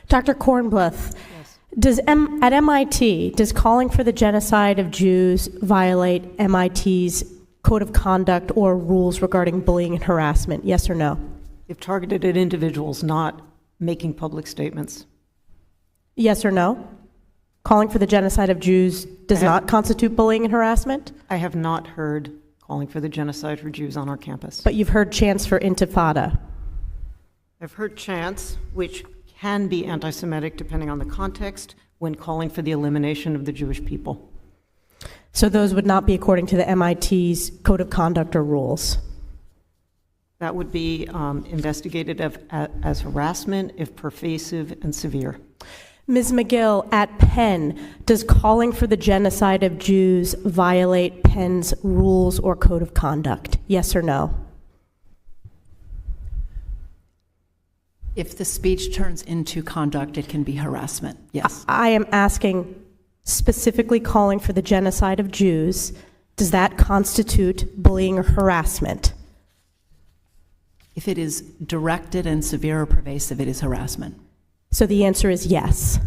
Dr. Kornbluth, Yes. at MIT, does calling for the genocide of Jews violate MIT's code of conduct or rules regarding bullying and harassment? Yes or no? If targeted at individuals, not making public statements. Yes or no? Calling for the genocide of Jews does not constitute bullying and harassment? I have not heard calling for the genocide for Jews on our campus. But you've heard chants for intifada. I've heard chants, which can be anti-Semitic depending on the context, when calling for the elimination of the Jewish people. So those would not be according to the MIT's code of conduct or rules? That would be investigated as harassment if pervasive and severe. Ms. McGill, at Penn, does calling for the genocide of Jews violate Penn's rules or code of conduct? Yes or no? If the speech turns into conduct, it can be harassment, yes. I am asking specifically calling for the genocide of Jews. Does that constitute bullying or harassment? If it is directed and severe or pervasive, it is harassment. So the answer is yes.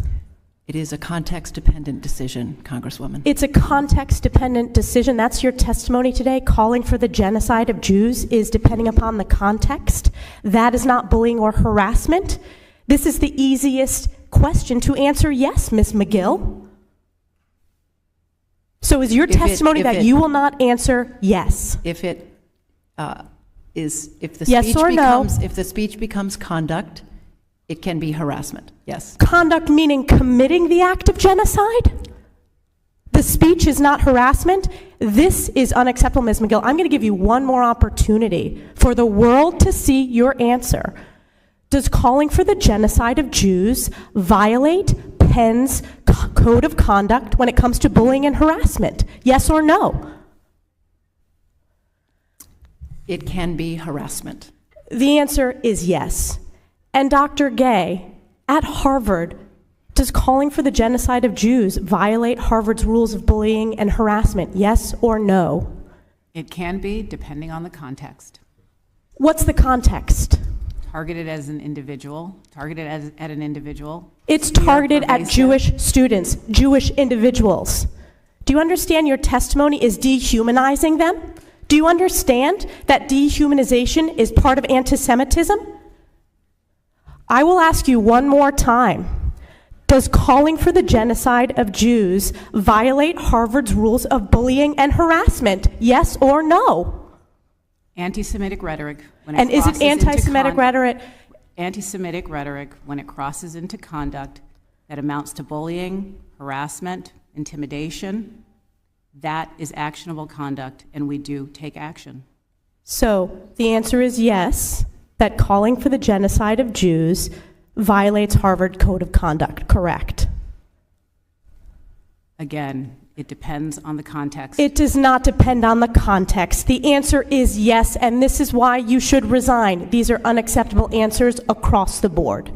It is a context-dependent decision, Congresswoman. It's a context-dependent decision. That's your testimony today. Calling for the genocide of Jews is depending upon the context. That is not bullying or harassment. This is the easiest question to answer yes, Ms. McGill. So is your testimony that you will not answer yes? If it if the yes speech or becomes no? if the speech becomes conduct, it can be harassment. Yes. Conduct meaning committing the act of genocide? The speech is not harassment? This is unacceptable, Ms. McGill. I'm going to give you one more opportunity for the world to see your answer. Does calling for the genocide of Jews violate Penn's code of conduct when it comes to bullying and harassment? Yes or no? It can be harassment. The answer is yes. And Dr. Gay, at Harvard, does calling for the genocide of Jews violate Harvard's rules of bullying and harassment? Yes or no? It can be, depending on the context. What's the context? Targeted as an individual, targeted at an individual. It's targeted at Jewish students, Jewish individuals. Do you understand your testimony is dehumanizing them? Do you understand that dehumanization is part of anti-Semitism? I will ask you one more time. Does calling for the genocide of Jews violate Harvard's rules of bullying and harassment? Yes or no? Anti-Semitic rhetoric. When And is it anti-Semitic rhetoric? Anti-Semitic rhetoric, when it crosses into conduct that amounts to bullying, harassment, intimidation, that is actionable conduct, and we do take action. So the answer is yes, that calling for the genocide of Jews violates Harvard Code of Conduct, correct? Again, it depends on the context. It does not depend on the context. The answer is yes, and this is why you should resign. These are unacceptable answers across the board.